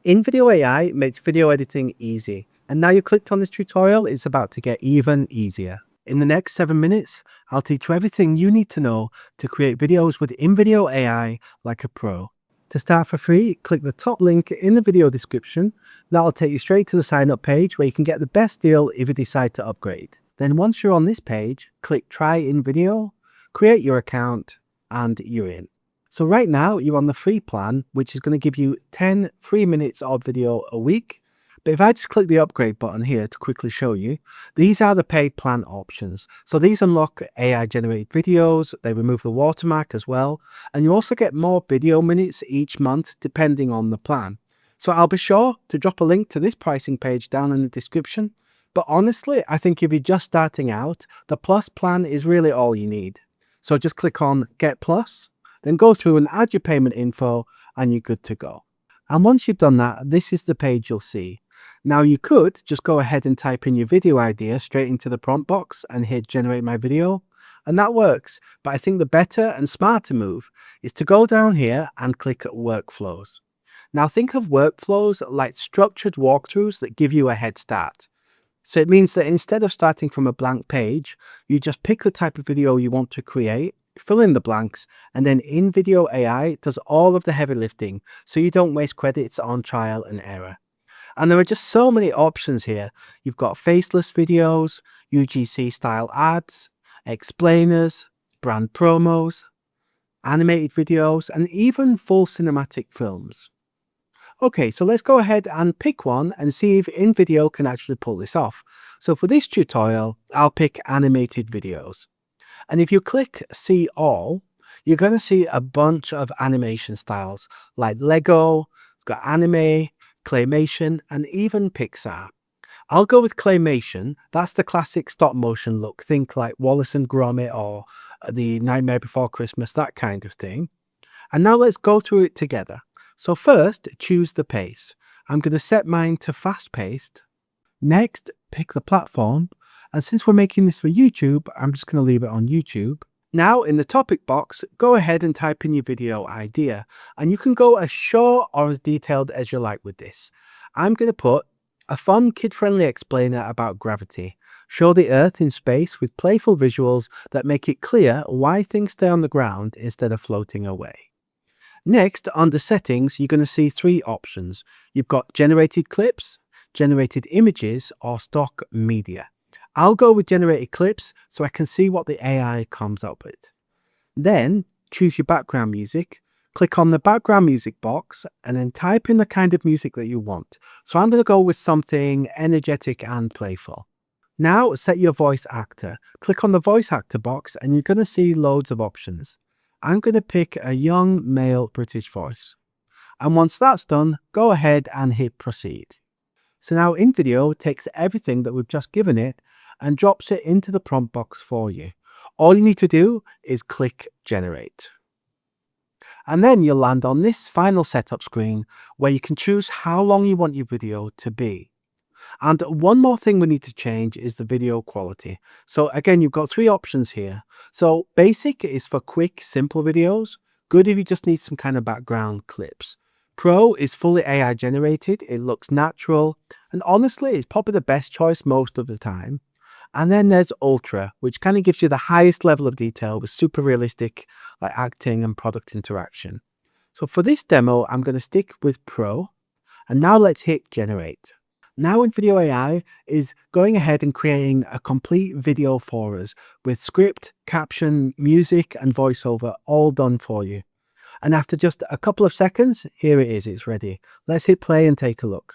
InVideo AI makes video editing easy, and now you clicked on this tutorial, it's about to get even easier. In the next 7 minutes, I'll teach you everything you need to know to create videos with InVideo AI like a pro. To start for free, click the top link in the video description. That'll take you straight to the sign up page where you can get the best deal if you decide to upgrade. Then once you're on this page, click Try InVideo, create your account, and you're in. So right now you're on the free plan, which is going to give you 10 free minutes of video a week. But if I just click the upgrade button here to quickly show you, these are the paid plan options. So these unlock AI generated videos, they remove the watermark as well, and you also get more video minutes each month depending on the plan. So I'll be sure to drop a link to this pricing page down in the description. But honestly, I think if you're just starting out, the Plus plan is really all you need. So just click on Get Plus, then go through and add your payment info and you're good to go. And once you've done that, this is the page you'll see. Now you could just go ahead and type in your video idea straight into the prompt box and hit generate my video, and that works. But I think the better and smarter move is to go down here and click workflows. Now think of workflows like structured walkthroughs that give you a head start. So it means that instead of starting from a blank page, you just pick the type of video you want to create, fill in the blanks, and then InVideo AI does all of the heavy lifting so you don't waste credits on trial and error. And there are just so many options here. You've got faceless videos, UGC style ads, explainers, brand promos, animated videos, and even full cinematic films. Okay, so let's go ahead and pick one and see if InVideo can actually pull this off. So for this tutorial, I'll pick animated videos. And if you click See All, you're going to see a bunch of animation styles like Lego, we've got anime, claymation, and even Pixar. I'll go with claymation. That's the classic stop motion look. Think like Wallace and Gromit or The Nightmare Before Christmas, that kind of thing. And now let's go through it together. So first, choose the pace. I'm going to set mine to fast paced. Next, pick the platform. And since we're making this for YouTube, I'm just going to leave it on YouTube. Now in the topic box, go ahead and type in your video idea. And you can go as short or as detailed as you like with this. I'm going to put a fun kid-friendly explainer about gravity. Show the Earth in space with playful visuals that make it clear why things stay on the ground instead of floating away. Next, under settings, you're going to see 3 options. You've got generated clips, generated images, or stock media. I'll go with generated clips so I can see what the AI comes up with. Then choose your background music, click on the background music box, and then type in the kind of music that you want. So I'm going to go with something energetic and playful. Now set your voice actor. Click on the voice actor box and you're going to see loads of options. I'm going to pick a young male British voice. And once that's done, go ahead and hit proceed. So now InVideo takes everything that we've just given it and drops it into the prompt box for you. All you need to do is click generate. And then you'll land on this final setup screen where you can choose how long you want your video to be. And one more thing we need to change is the video quality. So again, you've got 3 options here. So basic is for quick, simple videos. Good if you just need some kind of background clips. Pro is fully AI generated, it looks natural, and honestly it's probably the best choice most of the time. And then there's Ultra, which kind of gives you the highest level of detail with super realistic like acting and product interaction. So for this demo, I'm going to stick with Pro, and now let's hit generate. Now InVideo AI is going ahead and creating a complete video for us with script, caption, music, and voiceover all done for you. And after just a couple of seconds, here it is, it's ready. Let's hit play and take a look.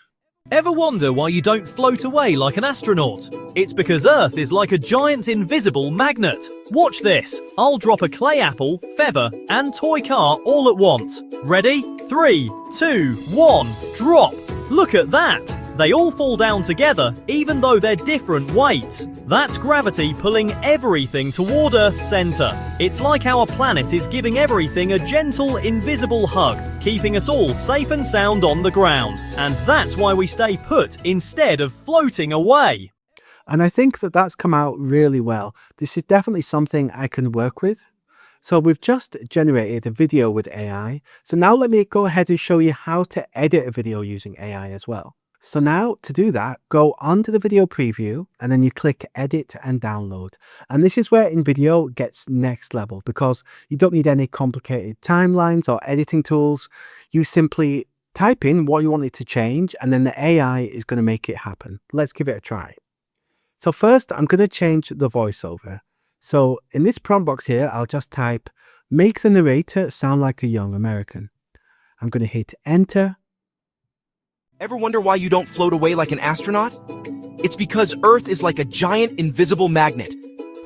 Ever wonder why you don't float away like an astronaut? It's because Earth is like a giant invisible magnet. Watch this. I'll drop a clay apple, feather, and toy car all at once. Ready? 3, 2, 1, drop! Look at that! They all fall down together, even though they're different weights. That's gravity pulling everything toward Earth's center. It's like our planet is giving everything a gentle, invisible hug, keeping us all safe and sound on the ground. And that's why we stay put instead of floating away. And I think that that's come out really well. This is definitely something I can work with. So we've just generated a video with AI. So now let me go ahead and show you how to edit a video using AI as well. So now to do that, go onto the video preview and then you click edit and download. And this is where InVideo gets next level because you don't need any complicated timelines or editing tools. You simply type in what you want it to change and then the AI is going to make it happen. Let's give it a try. So first I'm going to change the voiceover. So in this prompt box here, I'll just type, make the narrator sound like a young American. I'm going to hit enter. Ever wonder why you don't float away like an astronaut? It's because Earth is like a giant invisible magnet.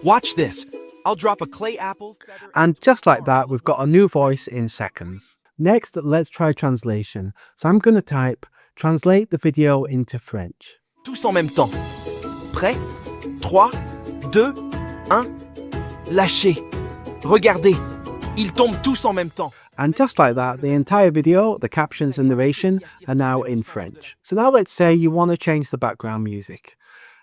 Watch this. I'll drop a clay apple. And just like that, we've got a new voice in seconds. Next, let's try translation. So I'm going to type, translate the video into French. Tous en même temps. Prêt? 3, 2, 1. Lâchez. Regardez. Ils tombent tous en même temps. And just like that, the entire video, the captions and narration are now in French. So now let's say you want to change the background music.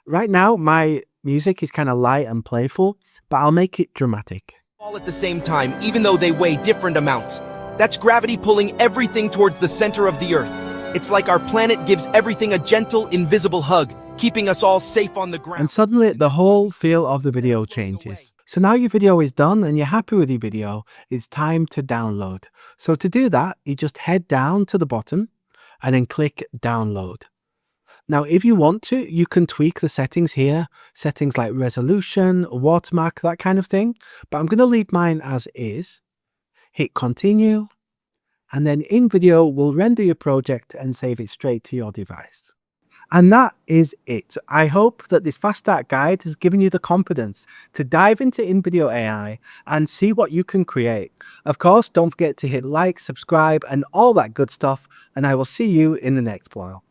Right now, my music is kind of light and playful, but I'll make it dramatic. All at the same time, even though they weigh different amounts. That's gravity pulling everything towards the center of the Earth. It's like our planet gives everything a gentle, invisible hug, keeping us all safe on the ground. And suddenly, the whole feel of the video changes. So now your video is done and you're happy with your video, it's time to download. So to do that, you just head down to the bottom and then click download. Now, if you want to, you can tweak the settings here, settings like resolution, watermark, that kind of thing. But I'm going to leave mine as is. Hit continue. And then InVideo will render your project and save it straight to your device. And that is it. I hope that this fast start guide has given you the confidence to dive into InVideo AI and see what you can create. Of course, don't forget to hit like, subscribe, and all that good stuff. And I will see you in the next while.